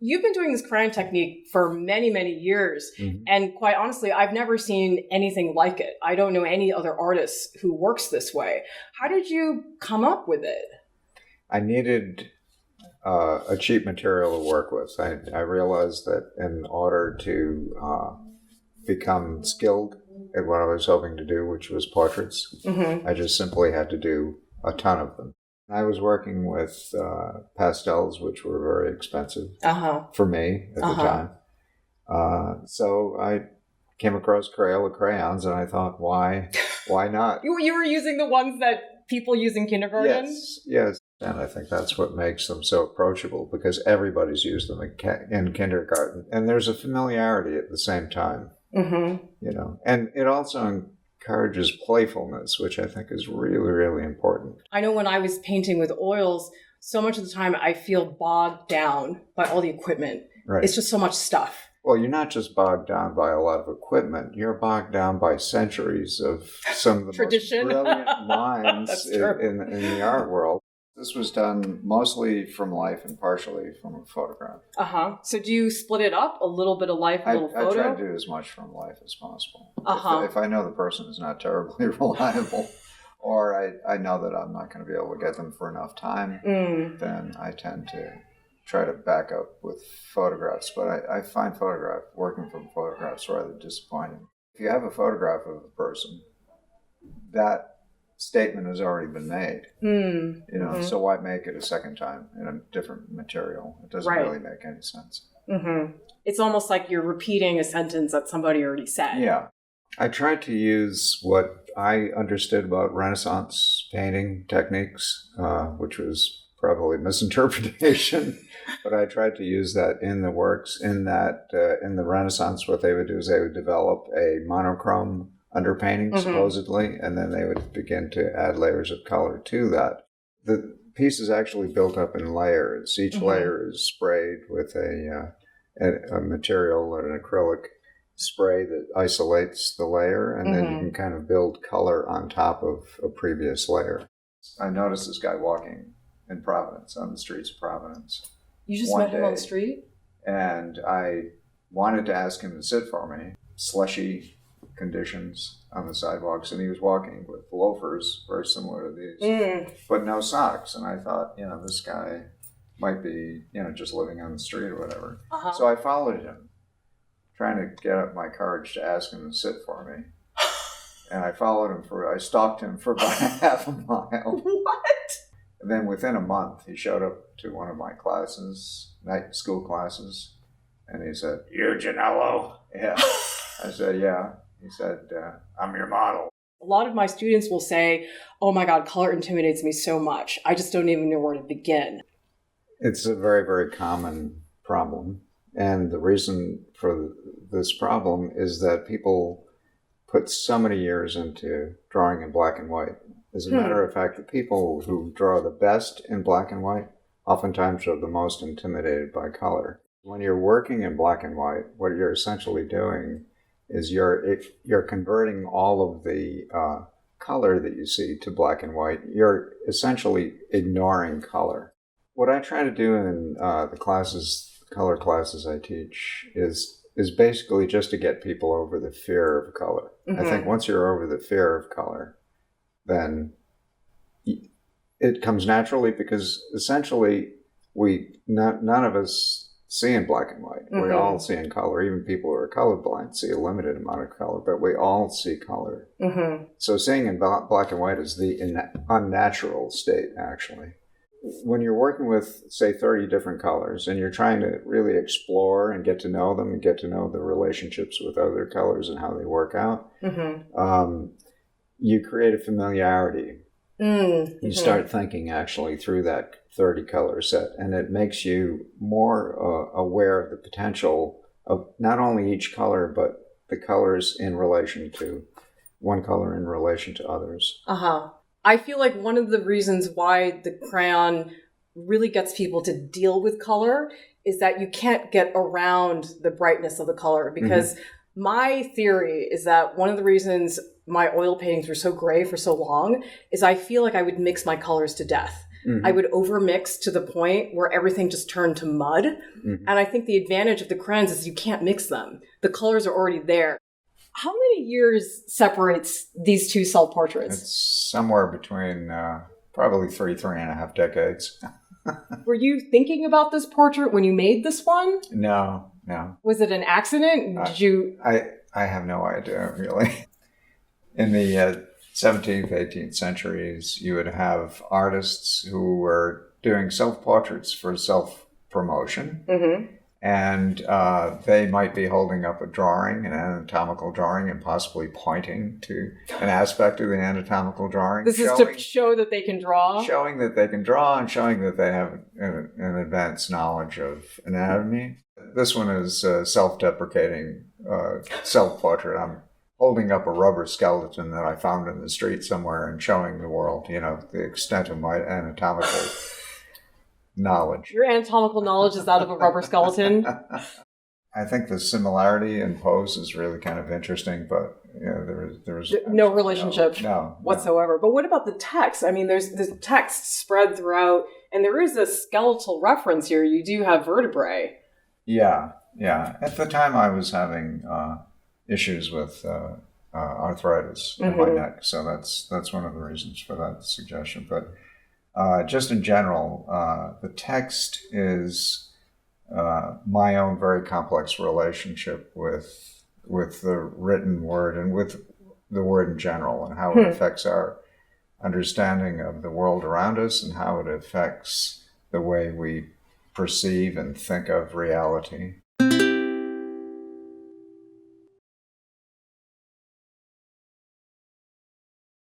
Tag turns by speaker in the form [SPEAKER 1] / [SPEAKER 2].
[SPEAKER 1] You've been doing this crayon technique for many, many years. And quite honestly, I've never seen anything like it. I don't know any other artist who works this way. How did you come up with it?
[SPEAKER 2] I needed a cheap material to work with. I realized that in order to become skilled at what I was hoping to do, which was portraits, I just simply had to do a ton of them. I was working with pastels, which were very expensive for me at the time. So I came across Crayola crayons, and I thought, why not?
[SPEAKER 1] You were using the ones that people use in kindergarten?
[SPEAKER 2] Yes. And I think that's what makes them so approachable, because everybody's used them in kindergarten. And there's a familiarity at the same time, you know. And it also encourages playfulness, which I think is really, really important.
[SPEAKER 1] I know when I was painting with oils, so much of the time I feel bogged down by all the equipment. Right. It's just so much stuff.
[SPEAKER 2] Well, you're not just bogged down by a lot of equipment. You're bogged down by centuries of some of the most brilliant minds in the art world. This was done mostly from life and partially from a photograph.
[SPEAKER 1] So do you split it up? A little bit of life, a little photo?
[SPEAKER 2] I try to do as much from life as possible. If I know the person is not terribly reliable, or I know that I'm not going to be able to get them for enough time, then I tend to try to back up with photographs. But I find working from photographs rather disappointing. If you have a photograph of a person, that statement has already been made, you know, so why make it a second time in a different material? It doesn't really make any sense.
[SPEAKER 1] It's almost like you're repeating a sentence that somebody already said.
[SPEAKER 2] Yeah. I tried to use what I understood about Renaissance painting techniques, which was probably misinterpretation, but I tried to use that in the works, in that in the Renaissance, what they would do is they would develop a monochrome underpainting, supposedly, and then they would begin to add layers of color to that. The piece is actually built up in layers. Each layer is sprayed with a material, an acrylic spray that isolates the layer, and then you can kind of build color on top of a previous layer. I noticed this guy walking in Providence, on the streets of Providence.
[SPEAKER 1] You just met him on the street?
[SPEAKER 2] And I wanted to ask him to sit for me. Slushy conditions on the sidewalks, and he was walking with loafers very similar to these, but no socks. And I thought, you know, this guy might be, you know, just living on the street or whatever. So I followed him, trying to get up my courage to ask him to sit for me. And I stalked him for about half a mile.
[SPEAKER 1] What?
[SPEAKER 2] And then within a month, he showed up to one of my classes, night school classes, and he said, "You Janello?" Yeah. I said, "Yeah." He said, "I'm your model."
[SPEAKER 1] A lot of my students will say, "Oh my God, color intimidates me so much. I just don't even know where to begin."
[SPEAKER 2] It's a very, very common problem. And the reason for this problem is that people put so many years into drawing in black and white. As a matter of fact, the people who draw the best in black and white oftentimes are the most intimidated by color. When you're working in black and white, what you're essentially doing is you're converting all of the color that you see to black and white. You're essentially ignoring color. What I try to do in the color classes I teach is basically just to get people over the fear of color. I think once you're over the fear of color, then it comes naturally, because essentially none of us see in black and white. We all see in color. Even people who are colorblind see a limited amount of color, but we all see color. So seeing in black and white is the unnatural state, actually. When you're working with, say, 30 different colors, and you're trying to really explore and get to know them and get to know the relationships with other colors and how they work out, you create a familiarity. You start thinking actually through that 30 color set, and it makes you more aware of the potential of not only each color, but the colors in relation to one color in relation to others.
[SPEAKER 1] I feel like one of the reasons why the crayon really gets people to deal with color is that you can't get around the brightness of the color, because my theory is that one of the reasons my oil paintings were so gray for so long is I feel like I would mix my colors to death.
[SPEAKER 2] Mm-hmm.
[SPEAKER 1] I would overmix to the point where everything just turned to mud.
[SPEAKER 2] Mm-hmm.
[SPEAKER 1] And I think the advantage of the crayons is you can't mix them. The colors are already there. How many years separates these two self-portraits?
[SPEAKER 2] It's somewhere between probably 3.5 decades.
[SPEAKER 1] Were you thinking about this portrait when you made this one?
[SPEAKER 2] No.
[SPEAKER 1] Was it an accident? Did you?
[SPEAKER 2] I have no idea, really. In the 17th, 18th centuries, you would have artists who were doing self-portraits for self-promotion.
[SPEAKER 1] Mm-hmm.
[SPEAKER 2] And they might be holding up a drawing, an anatomical drawing, and possibly pointing to an aspect of the anatomical drawing.
[SPEAKER 1] This is to show that they can draw?
[SPEAKER 2] Showing that they can draw and showing that they have an advanced knowledge of anatomy. This one is self-deprecating self-portrait. I'm holding up a rubber skeleton that I found in the street somewhere and showing the world, the extent of my anatomical knowledge.
[SPEAKER 1] Your anatomical knowledge is that of a rubber skeleton?
[SPEAKER 2] I think the similarity in pose is really kind of interesting, but there's
[SPEAKER 1] no relationship whatsoever.
[SPEAKER 2] No.
[SPEAKER 1] But what about the text? I mean, there's text spread throughout, and there is a skeletal reference here. You do have vertebrae.
[SPEAKER 2] Yeah. At the time, I was having issues with arthritis in my neck, so that's one of the reasons for that suggestion. But just in general, the text is my own very complex relationship with the written word and with the word in general, and how it affects our understanding of the world around us and how it affects the way we perceive and think of reality.